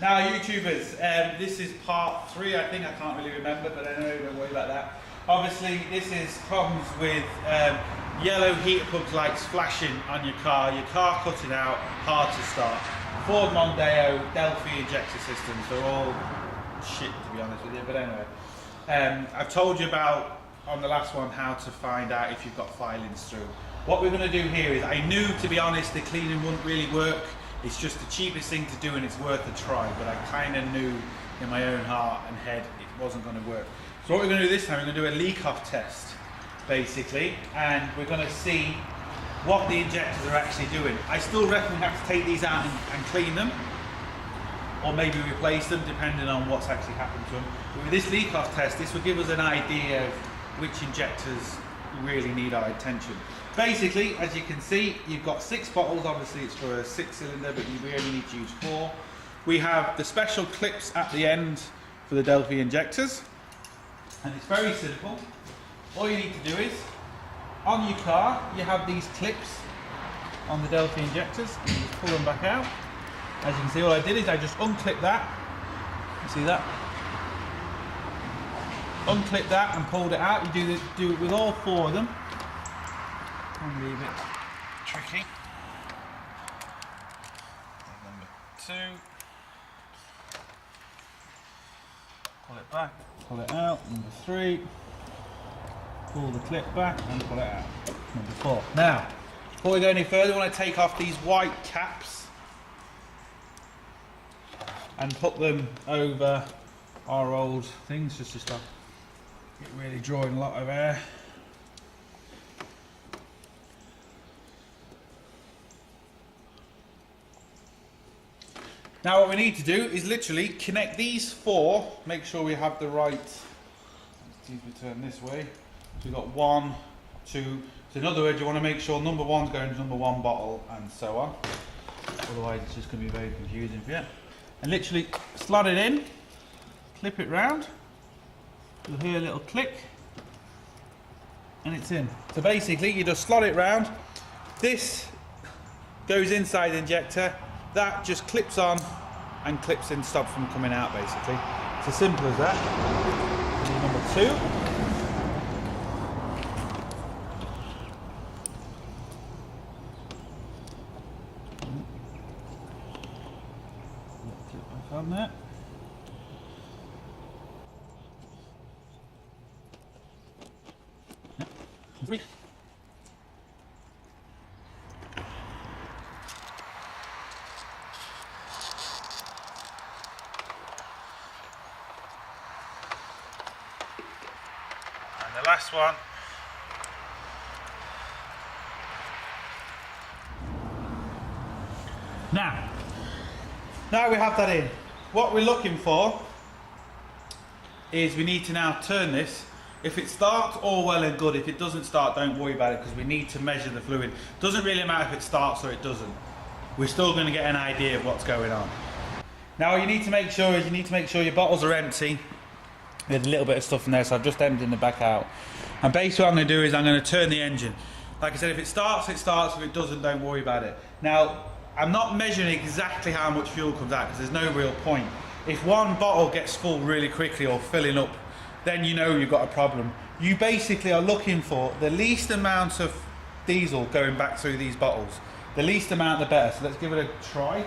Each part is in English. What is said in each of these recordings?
Now YouTubers, this is part 3 I think, I can't really remember, but I know, don't worry about that. Obviously this comes with yellow heater plugs lights flashing on your car cutting out, hard to start. Ford Mondeo, Delphi injector systems, they're all shit to be honest with you, but anyway. I've told you about, on the last one, how to find out if you've got filings through. What we're going to do here is, I knew to be honest the cleaning wouldn't really work. It's just the cheapest thing to do and it's worth a try, but I kind of knew in my own heart and head it wasn't going to work. So what we're going to do this time, we're going to do a leak-off test, basically, and we're going to see what the injectors are actually doing. I still reckon we have to take these out and clean them, or maybe replace them, depending on what's actually happened to them. But with this leak-off test, this will give us an idea of which injectors really need our attention. Basically, as you can see, you've got 6 bottles. Obviously it's for a 6-cylinder, but we only need to use 4. We have the special clips at the end for the Delphi injectors, and it's very simple. All you need to do is, on your car, you have these clips on the Delphi injectors, and you just pull them back out. As you can see, all I did is I just unclip that. You see that? Unclip that and pulled it out. You do it with all 4 of them. And leave it tricky. Number 2. Pull it back, pull it out. Number 3. Pull the clip back and pull it out. Number 4. Now, before we go any further, I want to take off these white caps and put them over our old things, just to stop it really drawing a lot of air. Now what we need to do is literally connect these 4, make sure we have the right, let's see if we turn this way. So we've got 1, 2, so in other words you want to make sure number 1's going to number 1 bottle and so on. Otherwise it's just going to be very confusing for you. And literally slot it in, clip it round, you'll hear a little click and it's in. So basically you just slot it round, this goes inside the injector, that just clips on and clips in, stops from coming out basically. It's as simple as that. And number 2. Clip back on there. Three. And the last one. Now we have that in. What we're looking for is we need to now turn this. If it starts, all well and good. If it doesn't start, don't worry about it, because we need to measure the fluid. Doesn't really matter if it starts or it doesn't. We're still going to get an idea of what's going on. Now what you need to make sure is your bottles are empty. There's a little bit of stuff in there, so I've just emptied the back out. And basically what I'm going to do is I'm going to turn the engine. Like I said, if it starts, it starts. If it doesn't, don't worry about it. Now, I'm not measuring exactly how much fuel comes out, because there's no real point. If one bottle gets full really quickly or filling up, then you know you've got a problem. You basically are looking for the least amount of diesel going back through these bottles. The least amount, the better. So let's give it a try.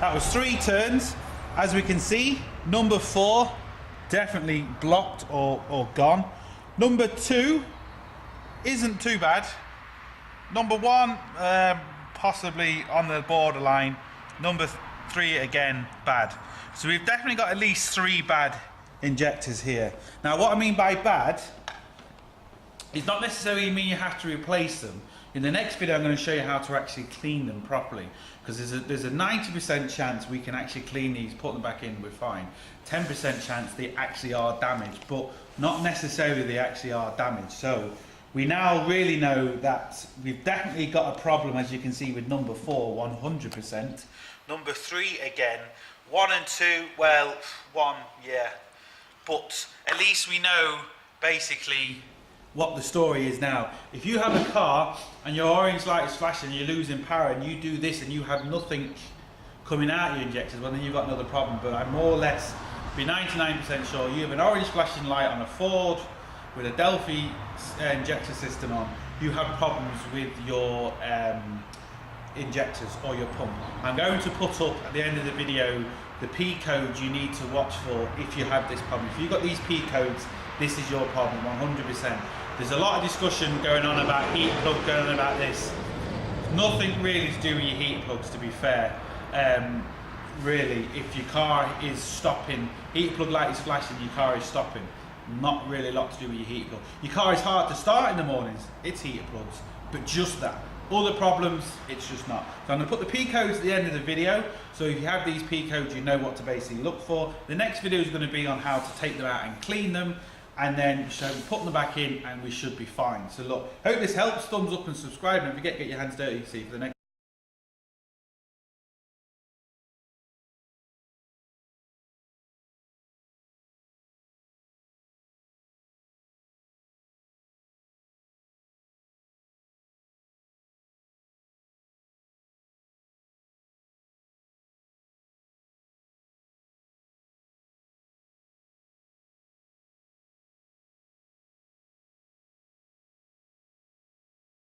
That was 3 turns. As we can see, number 4 definitely blocked or gone. Number 2 isn't too bad. Number 1 possibly on the borderline. Number 3 again bad. So we've definitely got at least 3 bad injectors here. Now what I mean by bad is not necessarily mean you have to replace them. In the next video I'm going to show you how to actually clean them properly, because there's a 90% chance we can actually clean these, put them back in, we're fine. 10% chance they actually are damaged, but not necessarily they actually are damaged. So we now really know that we've definitely got a problem, as you can see with number 4, 100%. Number 3 again. 1 and 2, well, 1, yeah. But at least we know basically what the story is now. If you have a car and your orange light is flashing and you're losing power and you do this and you have nothing coming out your injectors, well then you've got another problem. But I'm more or less be 99% sure you have an orange flashing light on a Ford with a Delphi injector system on, you have problems with your injectors or your pump. I'm going to put up at the end of the video the P codes you need to watch for if you have this problem. If you've got these P codes, this is your problem, 100%. There's a lot of discussion going on about heat plug, going on about this. Nothing really to do with your heat plugs, to be fair. Really, if your car is stopping, heat plug light is flashing, your car is stopping. Not really a lot to do with your heat plug. Your car is hard to start in the mornings, it's heater plugs, but just that. Other problems, it's just not. So I'm going to put the P codes at the end of the video, so if you have these P codes, you know what to basically look for. The next video is going to be on how to take them out and clean them, and then put them back in, and we should be fine. So look, hope this helps. Thumbs up and subscribe, and don't forget to get your hands dirty. See you for the next